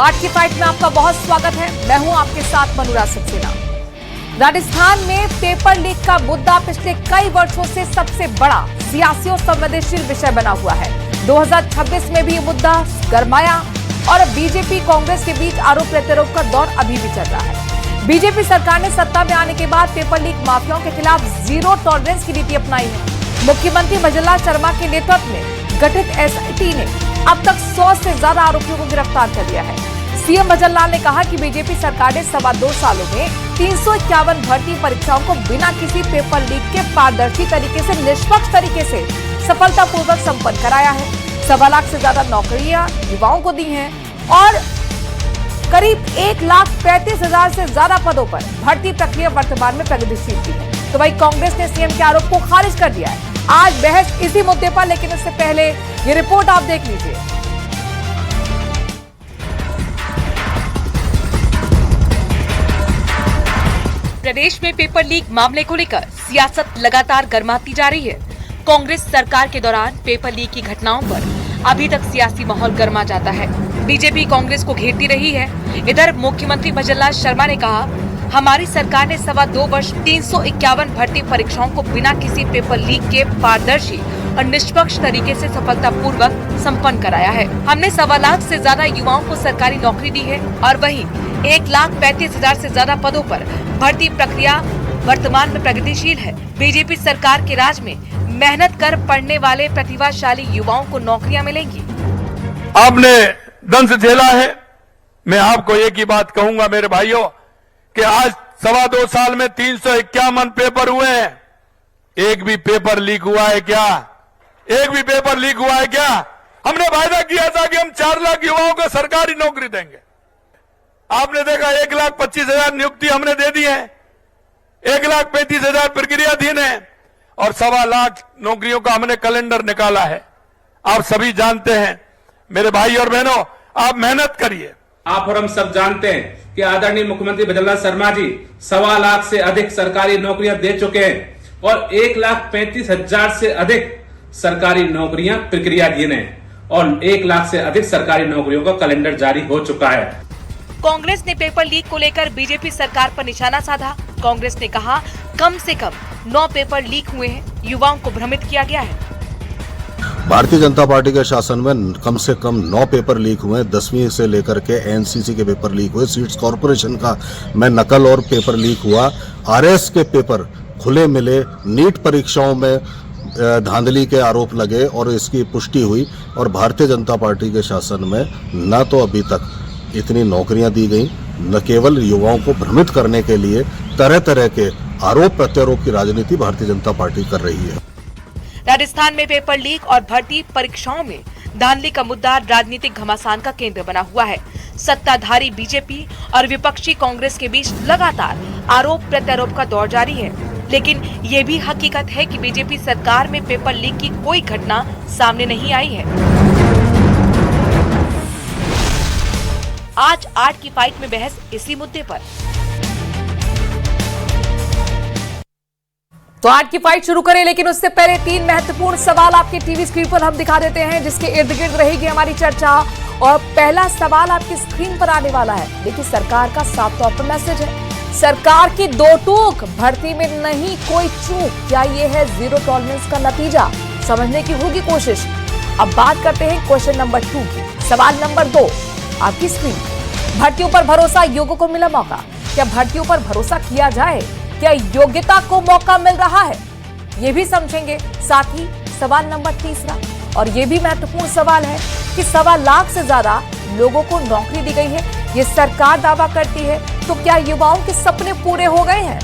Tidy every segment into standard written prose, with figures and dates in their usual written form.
आज की फाइट में आपका बहुत स्वागत है। मैं हूं आपके साथ मनूरा सक्सेना। राजस्थान में पेपर लीक का मुद्दा पिछले कई वर्षों से सबसे बड़ा सियासी और संवेदनशील विषय बना हुआ है। 2026 में भी ये मुद्दा गरमाया और बीजेपी कांग्रेस के बीच आरोप प्रत्यारोप का दौर अभी भी चल रहा है। बीजेपी सरकार ने सत्ता में आने के बाद पेपर लीक माफियाओं के खिलाफ जीरो टॉलरेंस की नीति अपनाई है। मुख्यमंत्री भजनलाल शर्मा के नेतृत्व में गठित एसआईटी ने अब तक 100 से ज्यादा आरोपियों को गिरफ्तार कर लिया है। सीएम भजनलाल ने कहा कि बीजेपी सरकार ने 2.25 सालों में 351 भर्ती परीक्षाओं को बिना किसी पेपर लीक के पारदर्शी तरीके से, निष्पक्ष तरीके से सफलतापूर्वक संपन्न कराया है। 1.25 लाख से ज्यादा नौकरियां युवाओं को दी हैं और करीब 1,35,000 से ज्यादा पदों पर भर्ती प्रक्रिया वर्तमान में प्रगतिशील थी। तो वही कांग्रेस ने सीएम के आरोप को खारिज कर दिया है। आज बहस इसी मुद्दे पर, लेकिन उससे पहले ये रिपोर्ट आप देख लीजिए। प्रदेश में पेपर लीक मामले को लेकर सियासत लगातार गर्माती जा रही है। कांग्रेस सरकार के दौरान पेपर लीक की घटनाओं पर अभी तक सियासी माहौल गर्मा जाता है। बीजेपी कांग्रेस को घेरती रही है। इधर मुख्यमंत्री भजनलाल शर्मा ने कहा, हमारी सरकार ने 2.25 वर्ष 351 भर्ती परीक्षाओं को बिना किसी पेपर लीक के पारदर्शी और निष्पक्ष तरीके से सफलतापूर्वक संपन्न कराया है। हमने 1.25 लाख से ज्यादा युवाओं को सरकारी नौकरी दी है और वहीं 1,35,000 से ज्यादा पदों पर भर्ती प्रक्रिया वर्तमान में प्रगतिशील है। बीजेपी सरकार के राज में मेहनत कर पढ़ने वाले प्रतिभाशाली युवाओं को नौकरियां मिलेंगी। आपने दंश झेला है। मैं आपको एक ही बात कहूंगा मेरे भाइयों कि आज 2.25 साल में 351 पेपर हुए हैं। एक भी पेपर लीक हुआ है क्या? एक भी पेपर लीक हुआ है क्या? हमने वायदा किया था कि हम 4 लाख युवाओं को सरकारी नौकरी देंगे। आपने देखा 1,25,000 नियुक्ति हमने दे दी है, 1,35,000 प्रक्रियाधीन है और 2.25 लाख नौकरियों का हमने कैलेंडर निकाला है। आप सभी जानते हैं मेरे भाई और बहनों, आप मेहनत करिए। आप और हम सब जानते हैं कि आदरणीय मुख्यमंत्री भजनलाल शर्मा जी 2.25 लाख से अधिक सरकारी नौकरियां दे चुके हैं और 1,35,000 से अधिक सरकारी नौकरियां प्रक्रियाधीन हैं और 1 लाख से अधिक सरकारी नौकरियों का कैलेंडर जारी हो चुका है। कांग्रेस ने पेपर लीक को लेकर बीजेपी सरकार पर निशाना साधा। कांग्रेस ने कहा, कम से कम 9 पेपर लीक हुए हैं, युवाओं को भ्रमित किया गया है। भारतीय जनता पार्टी के शासन में कम से कम 9 पेपर लीक हुए। 10वीं से लेकर के एनसीसी के पेपर लीक हुए, सीट्स कॉर्पोरेशन का में नकल और पेपर लीक हुआ, आरएस के पेपर खुले मिले, नीट परीक्षाओं में धांधली के आरोप लगे और इसकी पुष्टि हुई। और भारतीय जनता पार्टी के शासन में न तो अभी तक इतनी नौकरियां दी गई, न केवल युवाओं को भ्रमित करने के लिए तरह तरह के आरोप प्रत्यारोप की राजनीति भारतीय जनता पार्टी कर रही है। राजस्थान में पेपर लीक और भर्ती परीक्षाओं में धांधली का मुद्दा राजनीतिक घमासान का केंद्र बना हुआ है। सत्ताधारी बीजेपी और विपक्षी कांग्रेस के बीच लगातार आरोप प्रत्यारोप का दौर जारी है, लेकिन ये भी हकीकत है कि बीजेपी सरकार में पेपर लीक की कोई घटना सामने नहीं आई है। आज की फाइट में बहस इसी मुद्दे पर। तो आज की फाइट शुरू करें, लेकिन उससे पहले 3 महत्वपूर्ण सवाल आपके टीवी स्क्रीन पर हम दिखा देते हैं, जिसके इर्द गिर्द रहेगी हमारी चर्चा। और पहला सवाल आपकी स्क्रीन पर आने वाला है। देखिए, सरकार का साफ तौर पर मैसेज है, सरकार की 2 टूक, भर्ती में नहीं कोई चूक। क्या ये है जीरो टॉलरेंस का नतीजा? समझने की होगी कोशिश। अब बात करते हैं क्वेश्चन नंबर 2 की। सवाल नंबर 2 आपकी स्क्रीन। भर्तियों पर भरोसा, योग्य को मिला मौका। क्या भर्तियों पर भरोसा किया जाए? क्या योग्यता को मौका मिल रहा है? ये भी समझेंगे। साथ ही सवाल नंबर 3 और ये भी महत्वपूर्ण सवाल है कि 2.25 लाख से ज्यादा लोगों को नौकरी दी गई है, ये सरकार दावा करती है। तो क्या युवाओं के सपने पूरे हो गए हैं?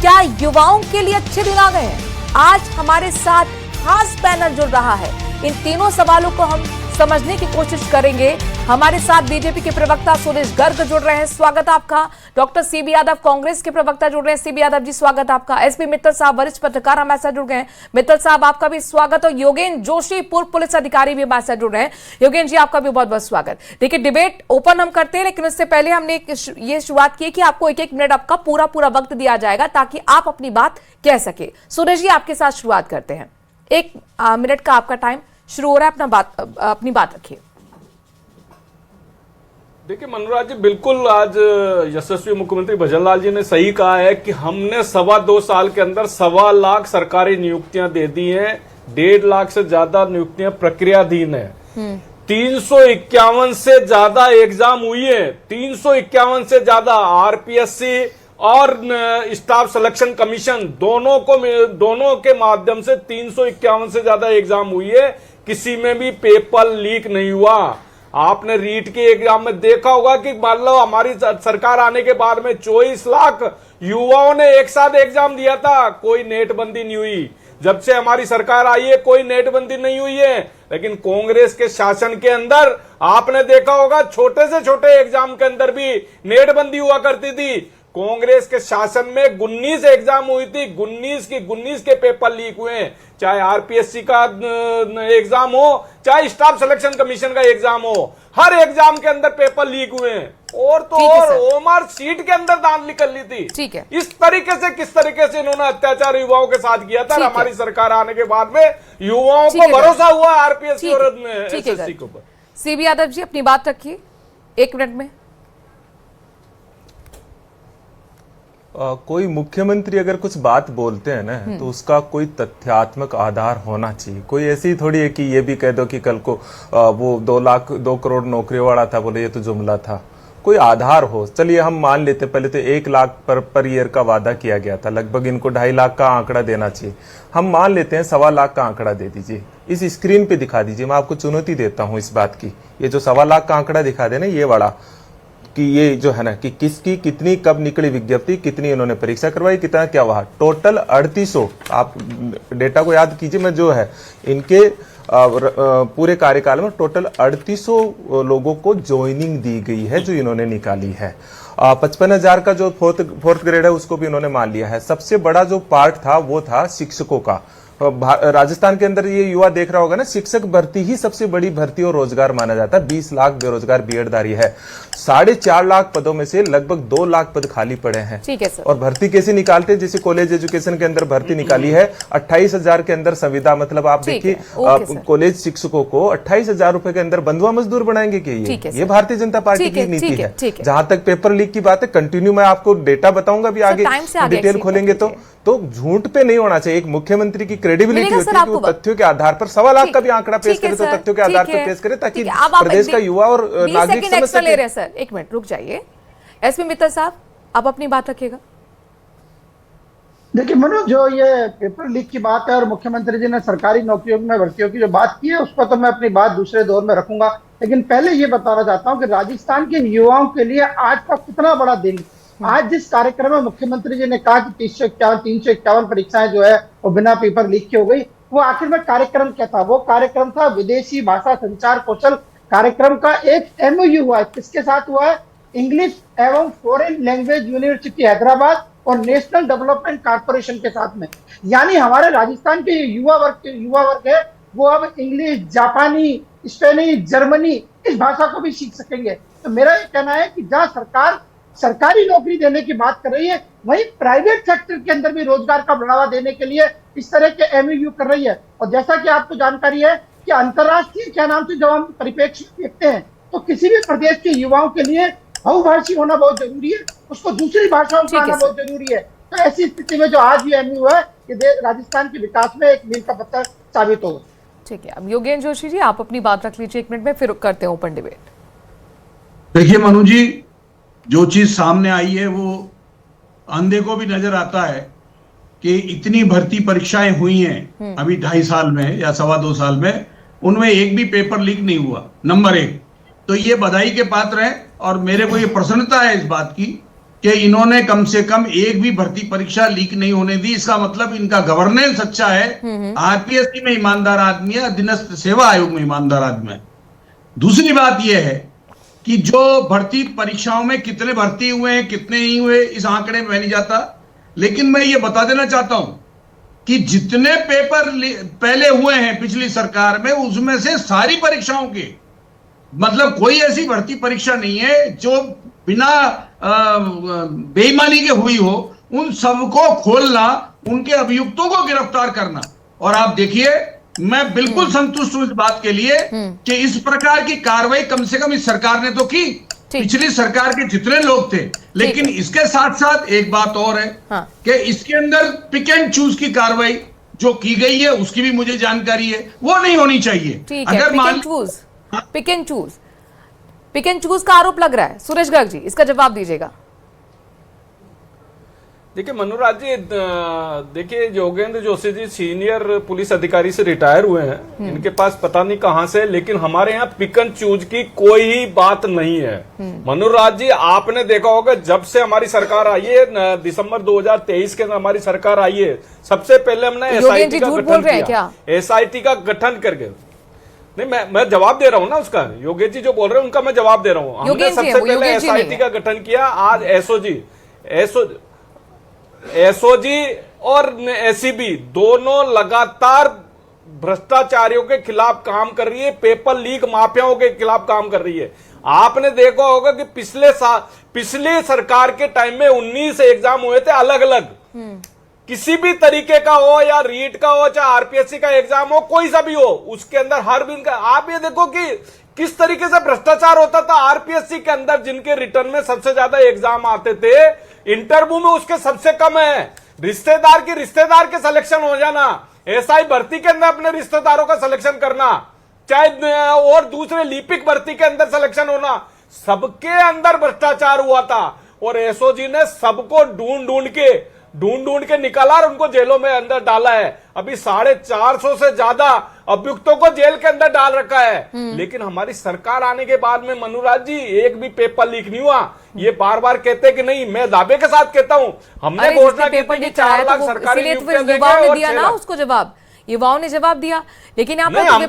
क्या युवाओं के लिए अच्छे दिन आ गए हैं? आज हमारे साथ खास पैनल जुड़ रहा है। इन तीनों सवालों को हम समझने की कोशिश करेंगे। हमारे साथ बीजेपी के प्रवक्ता सुरेश गर्ग जुड़ रहे हैं, स्वागत आपका। डॉक्टर सीबी यादव कांग्रेस के प्रवक्ता जुड़ रहे हैं, सीबी यादव जी स्वागत आपका। एसपी मित्तल साहब वरिष्ठ पत्रकार हमारे साथ जुड़ गए हैं, मित्तल साहब आपका भी स्वागत। और योगेंद्र जोशी पूर्व पुलिस अधिकारी भी हमारे साथ जुड़ रहे हैं, योगेंद्र जी आपका भी बहुत बहुत स्वागत। देखिए, डिबेट ओपन हम करते हैं, लेकिन उससे पहले हमने ये शुरुआत की कि आपको 1-1 मिनट आपका पूरा वक्त दिया जाएगा ताकि आप अपनी बात कह सके। सुरेश जी आपके साथ शुरुआत करते हैं। 1 मिनट का आपका टाइम शुरू हो रहा है, अपनी बात रखिए। देखिए मनोराज जी, बिल्कुल आज यशस्वी मुख्यमंत्री भजनलाल जी ने सही कहा है कि हमने 2.25 साल के अंदर 1.25 लाख सरकारी नियुक्तियां दे दी हैं, 1.5 लाख से ज्यादा नियुक्तियां प्रक्रियाधीन है, 351 से ज्यादा एग्जाम हुई है, 351 से ज्यादा आरपीएससी और स्टाफ सिलेक्शन कमीशन दोनों के माध्यम से 351 से ज्यादा एग्जाम हुई है, किसी में भी पेपर लीक नहीं हुआ। आपने रीट के एग्जाम में देखा होगा कि मान लो हमारी सरकार आने के बाद में 24 लाख युवाओं ने एक साथ एग्जाम दिया था, कोई नेटबंदी नहीं हुई। जब से हमारी सरकार आई है कोई नेटबंदी नहीं हुई है, लेकिन कांग्रेस के शासन के अंदर आपने देखा होगा छोटे से छोटे एग्जाम के अंदर भी नेटबंदी हुआ करती थी। कांग्रेस के शासन में 19 एग्जाम हुई थी, 19 के पेपर लीक हुए हैं, चाहे आरपीएससी का एग्जाम हो चाहे स्टाफ सिलेक्शन कमीशन का एग्जाम हो, हर एग्जाम के अंदर पेपर लीक हुए हैं। और तो और ओमर सीट के अंदर धांधली कर ली थी। ठीक है, इस तरीके से किस तरीके से इन्होंने अत्याचार युवाओं के साथ किया था। हमारी सरकार आने के बाद में युवाओं को भरोसा हुआ आरपीएससी और एसएससी के ऊपर। सीबी यादव जी अपनी बात रखिए 1 मिनट में। कोई मुख्यमंत्री अगर कुछ बात बोलते हैं ना तो उसका कोई तथ्यात्मक आधार होना चाहिए। कोई ऐसी थोड़ी है कि ये भी कह दो कि कल को वो 2 करोड़ नौकरियों वाला था, बोले ये तो जुमला था। कोई आधार हो। चलिए हम मान लेते, पहले तो 1 लाख पर ईयर का वादा किया गया था, लगभग इनको 2.5 लाख का आंकड़ा देना चाहिए। हम मान लेते हैं 1.25 लाख का आंकड़ा दे दीजिए, इस स्क्रीन पे दिखा दीजिए। मैं आपको चुनौती देता हूं इस बात की, ये जो 1.25 लाख का आंकड़ा दिखा देना, ये वाला, कि ये जो है ना कि किसकी कितनी कब निकली विज्ञप्ति, कितनी इन्होंने परीक्षा करवाई, कितना क्या हुआ। टोटल 3800, आप डेटा को याद कीजिए, मैं जो है इनके पूरे कार्यकाल में टोटल 3800 लोगों को ज्वाइनिंग दी गई है जो इन्होंने निकाली है। 55,000 का जो फोर्थ ग्रेड है उसको भी इन्होंने मान लिया है। सबसे बड़ा जो पार्ट था वो था शिक्षकों का। राजस्थान के अंदर ये युवा देख रहा होगा ना, शिक्षक भर्ती ही सबसे बड़ी भर्ती और रोजगार माना जाता है। 20 लाख बेरोजगार बीएडधारी है, 4.5 लाख पदों में से लगभग 2 लाख पद खाली पड़े हैं। ठीक है सर। और भर्ती कैसे निकालते हैं, जैसे कॉलेज एजुकेशन के अंदर भर्ती निकाली है 28,000 के अंदर संविदा, मतलब आप देखिए कॉलेज शिक्षकों को 28,000 रुपए के अंदर बंधुआ मजदूर बनाएंगे कि ये भारतीय जनता पार्टी की नीति है। जहां तक पेपर लीक की बात है, कंटिन्यू मैं आपको डेटा बताऊंगा भी आगे डिटेल खोलेंगे तो झूठ पे नहीं होना चाहिए। एक मुख्यमंत्री की क्रेडिबिलिटी होती है कि वो तथ्यों के आधार पर 1.25 लाख का भी आंकड़ा पेश करे तो तथ्यों के आधार पर पेश करे, ताकि प्रदेश का युवा और नागरिक समझ सके। ले रहे हैं सर, 1 मिनट रुक जाइए। एसपी मित्तल साहब आप अपनी बात रखिएगा। देखिए मनोज, जो ये पेपर लीक की बात है और मुख्यमंत्री जी ने सरकारी नौकरियों में भर्तियों की जो बात की है, उसको तो मैं अपनी बात दूसरे दौर में रखूंगा, लेकिन पहले ये बताना चाहता हूं कि राजस्थान के युवाओं के लिए आज का कितना बड़ा दिन। आज जिस कार्यक्रम में मुख्यमंत्री जी ने कहा कि 351 परीक्षाएं जो है वो बिना पेपर लीक की हो गई, वो आखिर में कार्यक्रम क्या था? वो कार्यक्रम था विदेशी भाषा संचार कौशल कार्यक्रम का एक MOU हुआ है। किसके साथ हुआ है? इंग्लिश एवं फॉरेन लैंग्वेज यूनिवर्सिटी हैदराबाद और नेशनल डेवलपमेंट कॉर्पोरेशन के साथ में। यानी हमारे राजस्थान के युवा वर्ग है वो अब इंग्लिश, जापानी, स्पेनिश, जर्मनी इस भाषा को भी सीख सकेंगे। तो मेरा ये कहना है कि जहाँ सरकार सरकारी नौकरी देने की बात कर रही है, वहीं प्राइवेट सेक्टर के अंदर भी रोजगार का बढ़ावा देने के लिए इस तरह के MOU कर रही है। और जैसा कि आपको जानकारी है कि अंतर्राष्ट्रीय क्या नाम से जब हम परिप्रेक्ष्य देखते हैं तो किसी भी प्रदेश के युवाओं के लिए बहुभाषी होना बहुत जरूरी है, उसको दूसरी भाषाओं में आना बहुत जरूरी है। तो ऐसी स्थिति में जो आज ये MOU है ये राजस्थान के विकास में एक मील का पत्थर साबित होगा। ठीक है, अब योगेंद्र जोशी जी आप अपनी बात रख लीजिए 1 मिनट में, फिर करते हैं ओपन डिबेट। देखिए मनु जी, जो चीज सामने आई है वो अंधे को भी नजर आता है कि इतनी भर्ती परीक्षाएं हुई हैं अभी 2.5 साल में या 2.25 साल में, उनमें एक भी पेपर लीक नहीं हुआ। नंबर 1 तो ये बधाई के पात्र है और मेरे को ये प्रसन्नता है इस बात की कि इन्होंने कम से कम एक भी भर्ती परीक्षा लीक नहीं होने दी। इसका मतलब इनका गवर्नेंस अच्छा है, आरपीएससी में ईमानदार आदमी है, अधीनस्थ सेवा आयोग में ईमानदार आदमी है। दूसरी बात यह है कि जो भर्ती परीक्षाओं में कितने भर्ती हुए हैं कितने नहीं हुए इस आंकड़े में नहीं जाता, लेकिन मैं ये बता देना चाहता हूं कि जितने पेपर पहले हुए हैं पिछली सरकार में उसमें से सारी परीक्षाओं के मतलब कोई ऐसी भर्ती परीक्षा नहीं है जो बिना बेईमानी के हुई हो। उन सबको खोलना, उनके अभियुक्तों को गिरफ्तार करना। और आप देखिए मैं बिल्कुल संतुष्ट हूं इस बात के लिए कि इस प्रकार की कार्रवाई कम से कम इस सरकार ने तो की। ठीक। पिछली सरकार के जितने लोग थे, लेकिन इसके साथ साथ एक बात और है हाँ। कि इसके अंदर पिक एंड चूज की कार्रवाई जो की गई है उसकी भी मुझे जानकारी है, वो नहीं होनी चाहिए। ठीक है, अगर मान पिक एंड चूज का आरोप लग रहा है। सुरेश गर्ग जी, इसका जवाब दीजिएगा। देखिए मनोराज जी, देखिए योगेंद्र जोशी जी सीनियर पुलिस अधिकारी से रिटायर हुए हैं, इनके पास पता नहीं कहां से, लेकिन हमारे यहाँ पिक एंड चूज की कोई ही बात नहीं है। मनोराज जी, आपने देखा होगा जब से हमारी सरकार आई है, दिसंबर 2023 के अंदर हमारी सरकार आई है, सबसे पहले हमने एसआईटी का गठन किया। एसआईटी का गठन करके, नहीं मैं जवाब दे रहा हूं ना उसका, योगेश जी जो बोल रहे हैं उनका मैं जवाब दे रहा हूं। हमने सबसे पहले एसआईटी का गठन किया। आज एसओजी और एसीबी दोनों लगातार भ्रष्टाचारियों के खिलाफ काम कर रही है, पेपर लीक माफियाओं के खिलाफ काम कर रही है। आपने देखा होगा कि पिछले सरकार के टाइम में 19 एग्जाम हुए थे अलग अलग, किसी भी तरीके का हो, या रीट का हो, चाहे आरपीएससी का एग्जाम हो, कोई सा भी हो, उसके अंदर हर दिन का आप ये देखो कि किस तरीके से भ्रष्टाचार होता था। आरपीएससी के अंदर जिनके रिटर्न में सबसे ज्यादा एग्जाम आते थे, इंटरव्यू में उसके सबसे कम है। रिश्तेदार के सिलेक्शन हो जाना, एसआई भर्ती के अंदर अपने रिश्तेदारों का सिलेक्शन करना, चाहे और दूसरे लिपिक भर्ती के अंदर सिलेक्शन होना, सबके अंदर भ्रष्टाचार हुआ था। और एसओजी ने सबको ढूंढ ढूंढ के निकाला और उनको जेलों में अंदर डाला है। अभी 450 से ज्यादा अभियुक्तों को जेल के अंदर डाल रखा है। लेकिन हमारी सरकार आने के बाद में मनोराज जी एक भी पेपर लीक नहीं हुआ। ये बार बार कहते हैं कि नहीं, मैं दावे के साथ कहता हूं, हमने घोषणा की थी कि 4 लाख सरकारी नियुक्तियां देंगे और दिया ना उसको जवाब, युवाओं ने जवाब दिया। लेकिन आप कह रहे हैं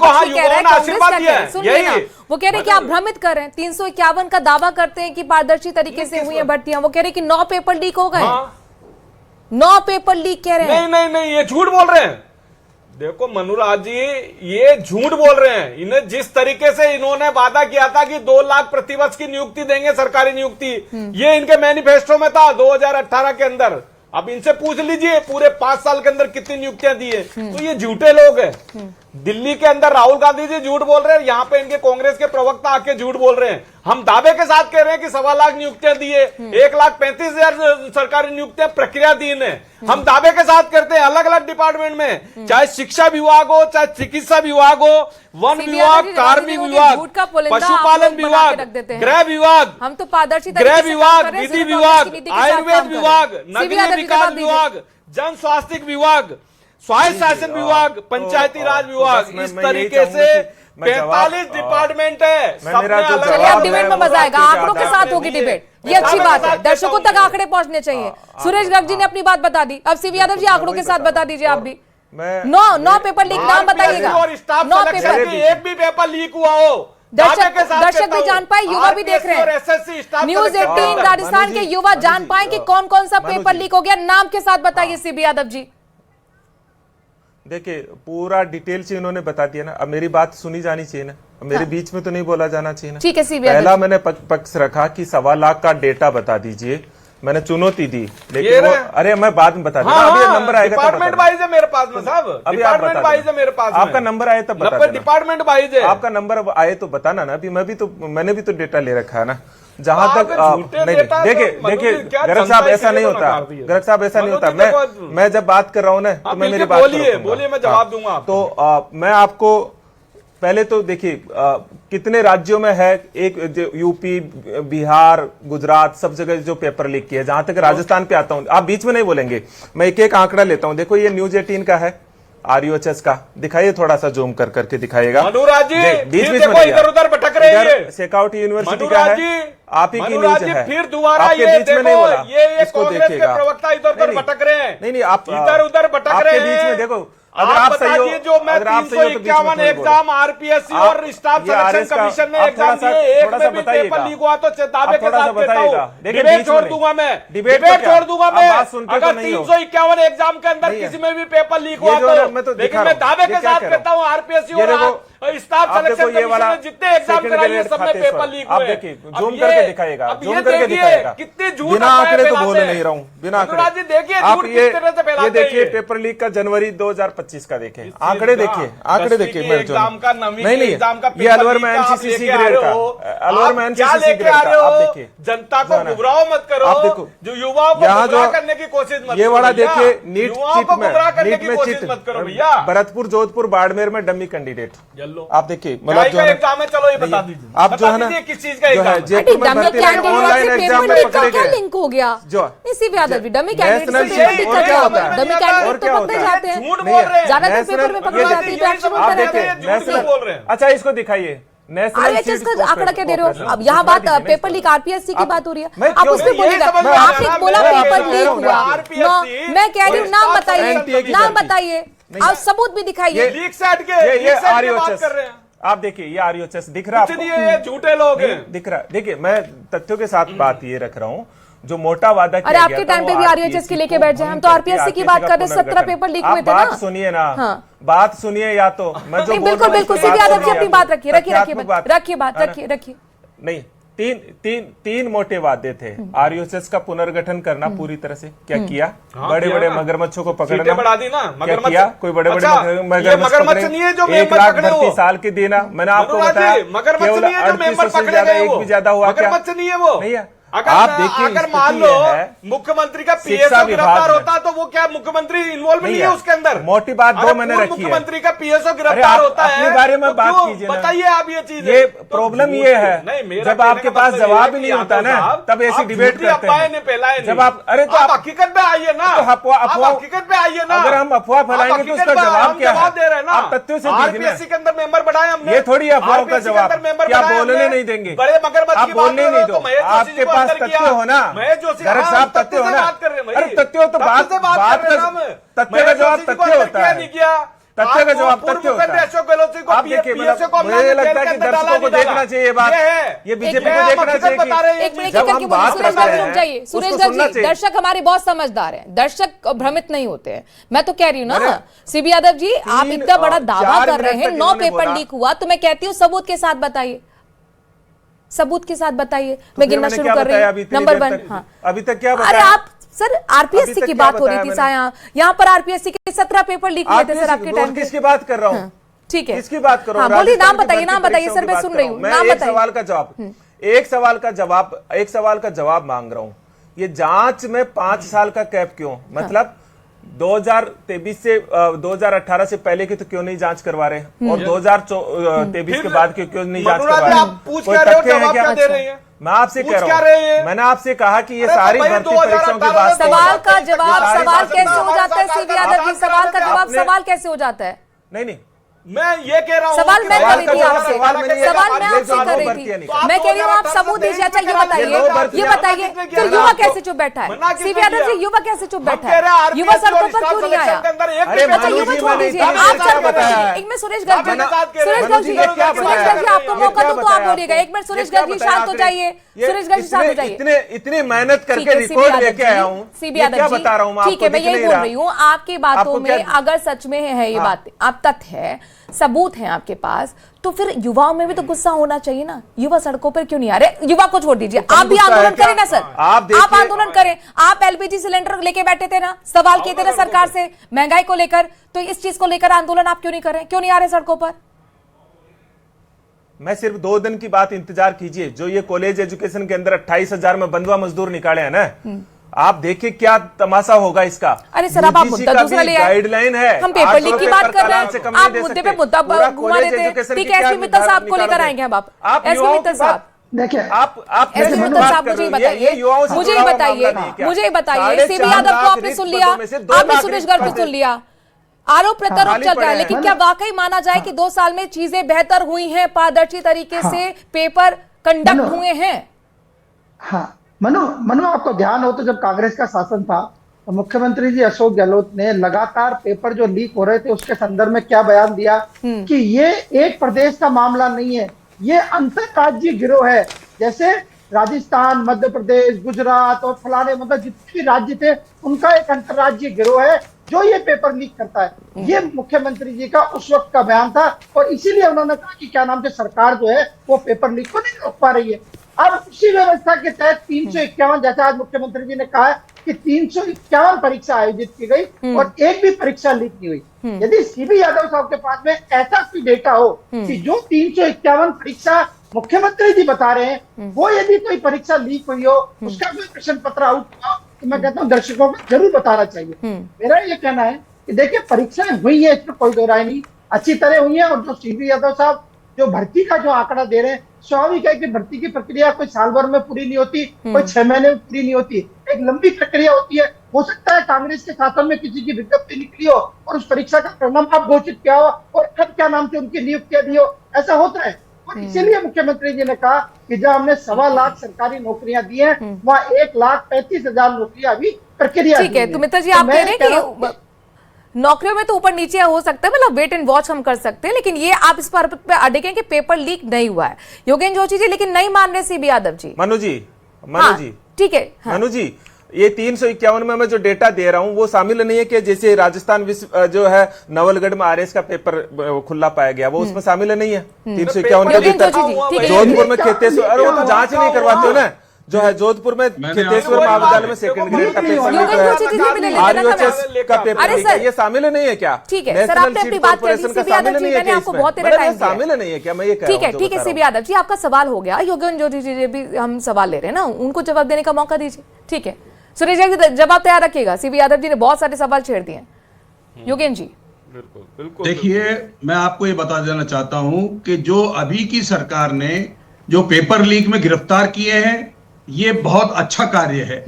वो कह रहे हैं कि आप भ्रमित कर रहे हैं। 351 का दावा करते हैं कि पारदर्शी तरीके से हुई है भर्तियां, वो कह रहे हैं कि 9 पेपर लीक हो गए। 9 पेपर लीक कह रहे हैं। नहीं, ये झूठ बोल रहे हैं। देखो मनोराज जी, ये झूठ बोल रहे हैं। इन्हें जिस तरीके से इन्होंने वादा किया था कि 2 लाख प्रतिवर्ष की नियुक्ति देंगे, सरकारी नियुक्ति, ये इनके मैनिफेस्टो में था 2018 के अंदर। अब इनसे पूछ लीजिए पूरे 5 साल के अंदर कितनी नियुक्तियां दी है। तो ये झूठे लोग हैं। दिल्ली के अंदर राहुल गांधी जी झूठ बोल रहे हैं, यहाँ पे इनके कांग्रेस के प्रवक्ता आके झूठ बोल रहे हैं। हम दावे के साथ कह रहे हैं कि 1.25 लाख नियुक्तियां दी है, 1,35,000 सरकारी नियुक्तियां प्रक्रियाधीन है। हम दावे के साथ करते हैं अलग अलग डिपार्टमेंट में, चाहे शिक्षा विभाग हो, चाहे चिकित्सा विभाग हो, वन विभाग, कार्मिक विभाग, पशुपालन विभाग, गृह विभाग, हम तो पारदर्शी गृह विभाग, विधि विभाग, आयुर्वेद विभाग, नगरीय विकास विभाग, जन स्वास्थ्य विभाग, स्वायत्त शासन विभाग, पंचायती राज विभाग, इस तरीके से 45 डिपार्टमेंट है। चलिए अब डिबेट में मजा आएगा, आंकड़ों के साथ होगी डिबेट, ये अच्छी बात है। दर्शकों तक आंकड़े पहुंचने चाहिए। सुरेश गर्ग जी ने अपनी बात बता दी, अब सीवी यादव जी आंकड़ों के साथ बता दीजिए आप भी। 9 पेपर लीक, नाम बताइएगा। 9 पेपर, एक भी पेपर लीक हुआ हो, दर्शक भी जान पाए, युवा भी देख रहे हैं। न्यूज 18 राजस्थान के युवा जान पाए कि कौन कौन सा पेपर लीक हो गया, नाम के साथ बताइए सीबी यादव जी। देखिए पूरा डिटेल से इन्होंने बता दिया ना, अब मेरी बात सुनी जानी चाहिए ना, मेरे बीच में तो नहीं बोला जाना चाहिए ना। ठीक है सीबी पहला मैंने पक्ष रखा कि 1.25 लाख का डेटा बता दीजिए, मैंने चुनौती दी, लेकिन अरे मैं बाद में बता दूंगा। अभी नंबर आएगा डिपार्टमेंट वाइज है मेरे पास में साहब, अभी डिपार्टमेंट वाइज है मेरे पास, आपका नंबर आए तब बता देना। डिपार्टमेंट वाइज है, आपका नंबर आए तो बताना ना। अभी मैंने भी तो डेटा ले रखा है ना। जहां तक नहीं, देखिए गर्ग साहब ऐसा नहीं होता, गर्ग साहब ऐसा नहीं होता। मैं जब बात कर रहा हूं ना तो मैं मेरी बात बोलिए, मैं जवाब दूंगा। तो मैं आपको पहले तो देखिए कितने राज्यों में है, एक यूपी, बिहार, गुजरात, सब जगह जो पेपर लीक किया है। जहां तक राजस्थान पे आता हूं, आप बीच में नहीं बोलेंगे, मैं एक एक आंकड़ा लेता हूं। देखो ये न्यूज 18 का है, आरयूएचएस का, दिखाइए थोड़ा सा जूम कर करके दिखाइएगा। मनोराज जी इधर उधर भटक रहे हैं, शेखावटी यूनिवर्सिटी का है, आप ही की न्यूज है। फिर दोबारा आपके बीच में नहीं बोला, इसको देखिएगा। प्रवक्ता इधर उधर भटक रहे हैं, नहीं आप इधर उधर भटक रहे हैं। बीच में देखो, अगर आप सही हो, जो मैं 351 एग्जाम आरपीएससी और स्टाफ सिलेक्शन कमीशन ने एग्जाम दिए, एक में भी पेपर लीक हुआ तो दावे के साथ कहता हूं डिबेट छोड़ दूंगा मैं, डिबेट छोड़ दूंगा मैं। अगर 351 एग्जाम के अंदर किसी में भी पेपर लीक हुआ तो, लेकिन मैं दावे के साथ कहता हूं आरपीएससी और स्टाफ सिलेक्शन कमीशन ने जितने एग्जाम कराए सब में पेपर लीक हुए। देखिए जूम करके दिखाएगा, जूम करके दिखाएगा, कितने झूठ, बिना आंकड़े तो बोल नहीं रहा हूं, बिना आंकड़े। देखिए आप ये देखिए पेपर लीक का जनवरी 2025 2025 का देखें, आंकड़े देखिए, आंकड़े देखिए। मेरे जो एग्जाम का नवीं नहीं एग्जाम का ये अलवर में एनसीसी ग्रेड का, अलवर में एनसीसी ग्रेड का आप देखिए। जनता को गुमराह मत करो, आप देखो जो युवाओं को यहाँ गुमराह जो करने की कोशिश मत ये करो वाला भैया। देखिए, नीट युवाओं को गुमराह करने की कोशिश चिट मत करो भैया। भरतपुर, जोधपुर, बाड़मेर में डमी कैंडिडेट जल्लो। आप देखिए, मतलब जो है एग्जाम है, चलो ये बता दीजिए, आप जो है ना, किस चीज का जो एग्जाम है है? जयपुर में भर्ती रहे, ऑनलाइन एग्जाम में पकड़े क्या गए लिंक हो गया जो CB Yadav ji, dummy candidate national से पेपर चीट, लीक और का क्या क्या होता होता है? है? डमी और कैंडिडेट तो क्या पकड़े होता है? जाते हैं, झूठ बोल रहे हैं। ज्यादातर पेपर में पकड़े जाते हैं, तो एक्शन आप होता रहता देखिए, है। झूठ बोल रहे हैं। अच्छा इसको दिखाइए, नेशनल आरएचएस का आंकड़ा क्या दे रहे हो? अब यहाँ बात पेपर लीक आरपीएससी की बात हो रही है, मैं आप क्यों- उसमें ये बोलिएगा। समझ में आपने आ रहा है, बोला मैं पेपर कह लीक रहा हूँ हुआ, ना, RPSC मैं कह रही हूँ नाम बताइए, NTA की नाम भर्ती। बताइए, आप सबूत भी दिखाइए। लीक से हट के ये लीक से हट के बात आरओएचएस कर रहे हैं। आप देखिए, ये आरओएचएस दिख रहा कुछ आपको? नहीं है, ये झूठे लोग हैं। दिख रहा, देखिए मैं तथ्यों के साथ बात ये रख रहा हूँ, जो मोटा वादा किया अरे गया आपके था, टाइम वो पे भी आरओएचएस के लेके बैठ जाए, हम तो आरपीएससी की बात कर रहे हैं, 17 पेपर लीक हुए थे ना। बात सुनिए ना, हाँ। बात सुनिए, या तो मैं जो नहीं बोल बिल्कुल रहा हूँ, बिल्कुल, उसकी सीबी बात यादव जी सुनिए, अपनी बात रखिए, तथ्यात्मक बात। रखिए। नहीं, तीन मोटे वादे थे। आरओएचएस का पुनर्गठन करना पूरी तरह से क्या किया? बड़े बड़े मगरमच्छों को पकड़ना, सीटें बढ़ा दी ना, क्या मगरमच्छ। किया? कोई बड़े बड़े अच्छा, ये मगरमच्छ नहीं है जो 1 मेंबर लाख पकड़े भर्ती वो। साल के देना, मैंने आपको मनुराज बताया जी, मगरमच्छ केवल नहीं है जो 38 मेंबर से पकड़े ज्यादा, गए एक वो। भी ज्यादा हुआ क्या? मगरमच्छ नहीं है वो। नहीं है। अगर आप देखिए, अगर मान लो मुख्यमंत्री का शिक्षा पीएसओ गिरफ्तार विभाग में। होता तो वो क्या मुख्यमंत्री इन्वॉल्व नहीं है उसके अंदर? मोटी बात दो अरे मैंने पूर्व रखी है। मुख्यमंत्री का पीएसओ अरे गिरफ्तार आप होता है, अपने बारे में तो बात क्यों? कीजिए ना। बताइए आप ये चीज। ये प्रॉब्लम ये है, जब आपके पास जवाब ही नहीं होता ना, तब ऐसी डिबेट करते हैं। जब आप, अरे तो आप हकीकत पे आइए ना, हकीकत पे आइए ना। अगर हम अफवाह फैलाएंगे तो उसका जवाब क्या है? दे रहे हैं ना, आप तथ्यों से दीजिए ना। आरपीएससी के अंदर मेंबर बढ़ाए हमने, ये थोड़ी अफवाहों का जवाब, क्या बोलने नहीं देंगे? बड़े मगरमच्छ आप की बात बोलने कर रहे नहीं हो, दो, तो महेश जोशी आपके जी को पास अंदर तथ्य किया। हो ना, महेश जोशी, गरज हाँ, साहब तथ्य तथ्य हो से ना। बात कर रहे हैं भाई। अरे तथ्य हो तो तथ्य बात से बात बात कर रहे हैं का हम। तथ्य का जवाब तथ्य होता है। नहीं किया तथ्य का जवाब तथ्य होता है। अशोक गहलोत जी को आप देखिए, पीएसओ को हमने मुझे लगता जेल है के कि अंदर डाला, दर्शकों को नहीं डाला। देखना चाहिए ये बात, ये बीजेपी को देखना चाहिए बता रहे हैं एक मिनट जब हम करके बात सुरेश करते गर्ग हैं, रुक जाइए। उसको सुरेश सुनना गर्ग जी, चाहिए। दर्शक हमारे बहुत समझदार हैं, दर्शक भ्रमित नहीं होते हैं। मैं तो कह रही हूँ ना सीबी यादव जी, आप इतना बड़ा दावा कर रहे हैं, 9 पेपर लीक हुआ, तो मैं कहती हूँ सबूत के साथ बताइए, सबूत के साथ बताइए। मैं गिनना शुरू कर रही हूँ। नंबर 1, हाँ अभी तक क्या अरे बताया? आप सर आरपीएससी की बात हो रही थी यहाँ पर आरपीएससी के 17 पेपर लीक हुए थे सर आपके टाइम पे। किसकी बात कर रहा हूँ? ठीक है, किसकी बात करो? हाँ बोलिए, नाम बताइए, नाम बताइए सर, मैं सुन रही हूँ, नाम एक बताइए। सवाल का जवाब, एक सवाल का जवाब मांग रहा हूँ। ये जांच में 5 साल का कैप क्यों? मतलब 2023 से 2018 से पहले की तो क्यों नहीं जांच करवा रहे, और 2023 के बाद क्यों नहीं जांच करवा रहे? आप पूछ क्या रहे हो, जवाब क्या दे रहे हैं? मैं आपसे कह पूछ क्या रहा रहे हैं? हूँ, मैंने आपसे कहा कि ये अरे सारी भाई, भर्ती परीक्षाओं की बात सवाल का जवाब सवाल कैसे हो जाता है सवाल सीबी यादव जी? सवाल का जवाब आपने- सवाल कैसे हो जाता है? नहीं मैं ये कह रहा हूँ सवाल कि मैं कर रही का थी जवाब आपसे, सवाल में नहीं है। सवाल मैं ये आपसे जो कर दो रही भर्तियां थी, निकाली। मैं कह रही हूँ आप सबूत दीजिए। अच्छा ये बताइए, ये बताइए फिर युवा कैसे चुप बैठा है? सीबी यादव जी, युवा कैसे चुप बैठा है? युवा सड़कों पर क्यों नहीं आया? अरे अच्छा मनोज युवा जी, छोड़ मैंने दीजिए, इतने आप क्या सर बताया है? एक मिनट सुरेश गर्ग जी, सुरेश गर्ग जी, ये क्या सुरेश गर्ग जी आपको मौका दूं तो आप बोलिएगा। एक मिनट सुरेश गर्ग जी शांत हो जाइए, सुरेश गर्ग जी शांत हो जाइए। इतनी मेहनत ठीक करके है, सीबी रिपोर्ट यादव लेके जी, आया हूँ, सीबी ये यादव क्या जी, बता रहा हूँ? ठीक है, मैं यही बोल रही हूँ, आपकी बातों आपको में क्या- अगर सच में है ये बात, आप तथ्य है, सबूत है आपके पास, तो फिर युवाओं में भी तो गुस्सा होना चाहिए ना। युवा सड़कों पर क्यों नहीं आ रहे? युवा को छोड़ दीजिए, आप भी गुस्सा है आंदोलन क्या? करें ना सर, आप देखिए- आप आंदोलन करें। आप एलपीजी सिलेंडर लेके बैठे थे ना, सवाल किए थे ना सरकार से महंगाई को लेकर, तो इस चीज को लेकर आंदोलन आप क्यों नहीं कर रहे? क्यों नहीं आ रहे सड़कों पर? मैं सिर्फ 2 दिन की बात इंतजार कीजिए। जो ये कॉलेज एजुकेशन के अंदर 28,000 में बंधुआ मजदूर निकाले हैं ना, आप देखिए क्या तमाशा होगा इसका। अरे सर अब आप UGC मुद्दा का दूसरा भी ले आए। गाइडलाइन है, हम पेपर 800 लीक की रुपए बात पर कर रहे कलाम से हैं, कम नहीं आप दे मुद्दे सकते। पे मुद्दा पूरा घुमा कॉलेज देते हैं। एजुकेशन ठीक की है, क्या एसपी मित्तल साहब को लेकर निकालोगे? आएंगे अब आप आप एसपी युवाओं मित्तल की बात- साहब, देखिए आप एसपी मित्तल साहब मुझे ही बताइए, मुझे ही बताइए, मुझे ही बताइए, सीबी यादव को आपने सुन लिया, आपने सुरेश गर्ग को सुन लिया, आरोप प्रत्यारोप चल रहा है, लेकिन क्या वाकई माना जाए कि 2 साल में चीजें बेहतर हुई हैं, पारदर्शी तरीके से पेपर कंडक्ट हुए हैं? हाँ मनु आपको ध्यान हो तो जब कांग्रेस का शासन था तो मुख्यमंत्री जी अशोक गहलोत ने लगातार पेपर जो लीक हो रहे थे उसके संदर्भ में क्या बयान दिया कि ये एक प्रदेश का मामला नहीं है, ये अंतरराज्यीय गिरोह है। जैसे राजस्थान, मध्य प्रदेश, गुजरात और फलाने मतलब जितने भी राज्य थे उनका एक अंतरराज्यीय गिरोह है जो ये पेपर लीक करता है। ये मुख्यमंत्री जी का उस वक्त का बयान था और इसीलिए उन्होंने कहा कि क्या नाम से सरकार जो है वो पेपर लीक को नहीं रोक पा रही है। अब उसी व्यवस्था के तहत 351, जैसा आज मुख्यमंत्री जी ने कहा है कि 351 परीक्षा आयोजित की गई और एक भी परीक्षा लीक नहीं हुई। यदि सीबी यादव साहब के पास में ऐसा कोई डेटा हो कि जो 351 परीक्षा मुख्यमंत्री जी बता रहे हैं वो यदि कोई परीक्षा लीक हुई हो, उसका कोई प्रश्न पत्र आउट हुआ, तो मैं कहता हूँ दर्शकों को जरूर बताना चाहिए। मेरा ये कहना है कि देखिए परीक्षाएं हुई है, इसमें कोई दो राय नहीं, अच्छी तरह हुई है। और जो सीबी यादव साहब जो भर्ती का जो आंकड़ा दे रहे हैं, स्वाभाविक है कि भर्ती की प्रक्रिया कोई साल भर में पूरी नहीं होती, कोई 6 महीने में पूरी नहीं होती, एक लंबी प्रक्रिया होती है। हो सकता है कांग्रेस के शासन में किसी की विज्ञप्ति निकली हो और उस परीक्षा का परिणाम अब घोषित किया हो और अब क्या नाम से उनकी नियुक्तियां दी हो, ऐसा होता है। और इसीलिए मुख्यमंत्री जी ने कहा कि जब हमने 1.25 लाख सरकारी नौकरियां दी हैं, वहाँ 1,35,000 नौकरियां अभी प्रक्रिया। ठीक है, तो मित्र जी आप कह रहे हैं कि नौकरियों में तो ऊपर नीचे हो सकता है, मतलब वेट एंड वॉच हम कर सकते हैं, लेकिन ये आप इस पर अड़े कि पेपर लीक नहीं हुआ है। योगेंद्र जोशी जी लेकिन नहीं मान रहे सीबी यादव जी। मनु जी ठीक है मनु जी, ये 351 में मैं जो डेटा दे रहा हूं वो शामिल नहीं है कि जैसे राजस्थान विश्व जो है नवलगढ़ में आरएस का पेपर खुला पाया गया, वो उसमें शामिल नहीं है 351 के भीतर। जोधपुर में खेतेश्वर, अरे वो तो जांच नहीं करवाते हो ना, जो है जोधपुर में खेतेश्वर महाविद्यालय में सेकंड ग्रेड का पेपर का पेपर, ये शामिल नहीं है क्या? ठीक है सर, आपने अपनी बात कर दी सीबी यादव जी, मैंने आपको बहुत तेरा टाइम दिया, शामिल नहीं है क्या? मैं ये कह रहा हूं। ठीक है सीबी यादव जी, आपका सवाल हो गया। योगेंद्र जोशी जी भी हम सवाल ले रहे हैं ना, उनको जवाब देने का मौका दीजिए। ठीक है सुरेश जी, जवाब तैयार रखिएगा। सीबी यादव जी ने बहुत सारे सवाल छेड़ दिए। योगेंद्र जी बिल्कुल देखिए, मैं आपको ये बता देना चाहता हूं कि जो अभी की सरकार ने जो पेपर लीक में गिरफ्तार किए हैं, ये बहुत अच्छा कार्य है।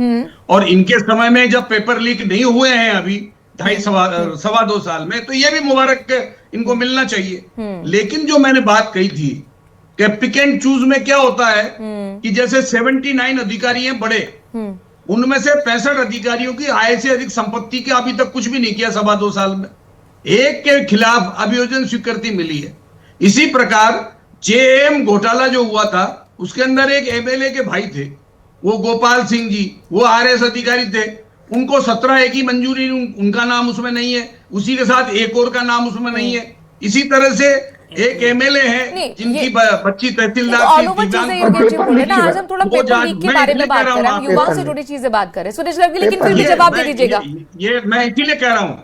और इनके समय में जब पेपर लीक नहीं हुए हैं अभी 2.5 साल में, तो ये भी मुबारक इनको मिलना चाहिए। लेकिन जो मैंने बात कही थी कि पिक एंड चूज में क्या होता है कि जैसे 79 अधिकारी हैं बड़े, उनमें से 65 अधिकारियों की आय से अधिक संपत्ति के अभी तक कुछ भी नहीं किया 2.25 साल में, एक के खिलाफ अभियोजन स्वीकृति मिली है। इसी प्रकार जेएम घोटाला जो हुआ था, उसके अंदर एक एमएलए के भाई थे, वो गोपाल सिंह जी, वो आरएस अधिकारी थे, उनको 17A की मंजूरी, उनका नाम उसमें नहीं है। उसी के साथ एक और का नाम उसमें नहीं है। इसी तरह से एक एमएलए है जिनकी बच्ची तहसीलदार आज हम थोड़ा पेपर लीक के बारे में बात कर रहे हैं, युवाओं से जुड़ी चीजें बात कर रहे हैं सुरेश रवि, लेकिन फिर भी जवाब दे दीजिएगा। ये मैं इसीलिए कह रहा हूं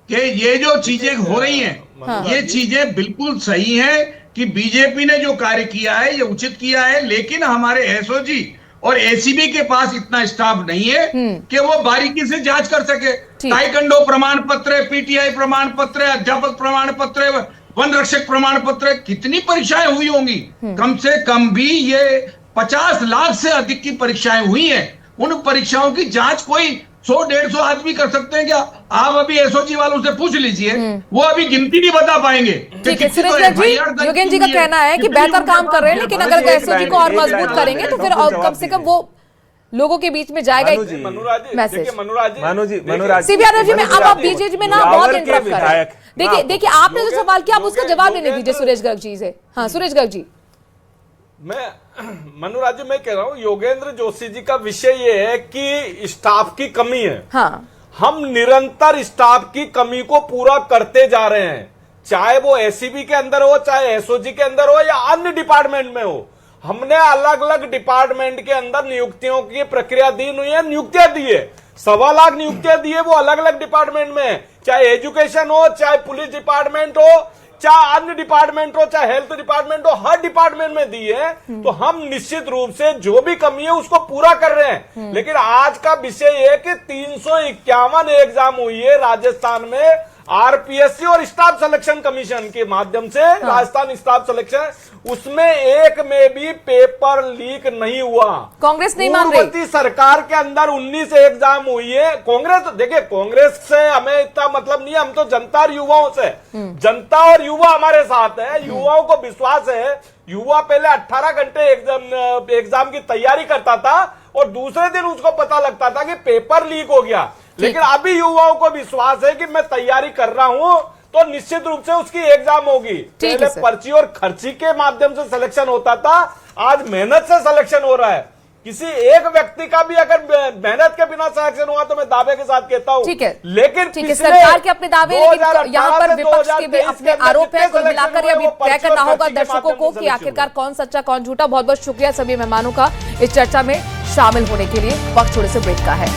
कि ये जो चीजें हो रही हैं, ये चीजें बिल्कुल सही हैं कि बीजेपी ने जो कार्य किया है ये उचित किया है। लेकिन हमारे एसओजी और एसीबी के पास इतना स्टाफ नहीं है कि वो बारीकी से जांच कर सके। ताइक्वांडो प्रमाण पत्र, पीटीआई प्रमाण पत्र, अध्यापक प्रमाण पत्र, वन रक्षक प्रमाण पत्र, कितनी परीक्षाएं हुई होंगी? कम से कम भी ये 50 लाख से अधिक की परीक्षाएं हुई हैं। उन परीक्षाओं की जांच कोई 100-150 आदमी कर सकते हैं क्या? आप अभी एसओजी वालों से पूछ लीजिए, वो अभी गिनती नहीं बता पाएंगे। ठीक है सुरेश जी, योगेंद्र जी का कहना है कि बेहतर काम कर रहे हैं, लेकिन अगर एसओजी को और मजबूत करेंगे तो फिर कम से कम वो लोगों के बीच में जाएगा एक मैसेज। मनुराज सीबी यादव जी, में अब आप बीजेपी में ना बहुत इंटरप्ट कर रहे हैं। देखिए आपने जो सवाल किया आप उसका जवाब लेने दीजिए सुरेश गर्ग जी से। हाँ सुरेश गर्ग जी। मनुराज जी, मैं कह रहा हूँ योगेंद्र जोशी जी का विषय ये है कि स्टाफ की कमी है। हाँ, हम निरंतर स्टाफ की कमी को पूरा करते जा रहे हैं, चाहे वो एसीबी के अंदर हो, चाहे एसओजी के अंदर हो या अन्य डिपार्टमेंट में हो। हमने अलग अलग डिपार्टमेंट के अंदर नियुक्तियों की प्रक्रिया दी हुई है, नियुक्तियां दी है, 1.25 लाख नियुक्तियां दी है, वो अलग अलग डिपार्टमेंट में, चाहे एजुकेशन हो, चाहे पुलिस डिपार्टमेंट हो, चाहे अन्य डिपार्टमेंट हो, चाहे हेल्थ डिपार्टमेंट हो, हर डिपार्टमेंट में दी है। तो हम निश्चित रूप से जो भी कमी है उसको पूरा कर रहे हैं। लेकिन आज का विषय ये कि 351 एग्जाम हुई है राजस्थान में, आरपीएससी और स्टाफ सिलेक्शन कमीशन के माध्यम से। राजस्थान स्टाफ सिलेक्शन, उसमें एक में भी पेपर लीक नहीं हुआ। कांग्रेस नहीं मान रही। पूर्ववर्ती सरकार के अंदर 19 एग्जाम हुई है। कांग्रेस, देखिए कांग्रेस से हमें इतना मतलब नहीं है, हम तो जनता और युवाओं से, जनता और युवा हमारे साथ है। युवाओं को विश्वास है। युवा पहले 18 घंटे एग्जाम की तैयारी करता था और दूसरे दिन उसको पता लगता था कि पेपर लीक हो गया। लेकिन अभी युवाओं को विश्वास है कि मैं तैयारी कर रहा हूं तो निश्चित रूप से उसकी एग्जाम होगी। पहले पर्ची और खर्ची के माध्यम से सिलेक्शन होता था, आज मेहनत से सिलेक्शन हो रहा है। किसी एक व्यक्ति का भी अगर मेहनत के बिना सिलेक्शन हुआ तो मैं दावे के साथ कहता हूं। ठीक है, लेकिन ठीक है, सरकार के अपने दावे, लेकिन यहाँ पर विपक्ष के भी अपने आरोप हैं। कुल मिलाकर ये अभी तय करना होगा दर्शकों को कि आखिरकार कौन सच्चा कौन झूठा। बहुत बहुत शुक्रिया सभी मेहमानों का इस चर्चा में शामिल होने के लिए। वक्त थोड़े से ब्रेक का है।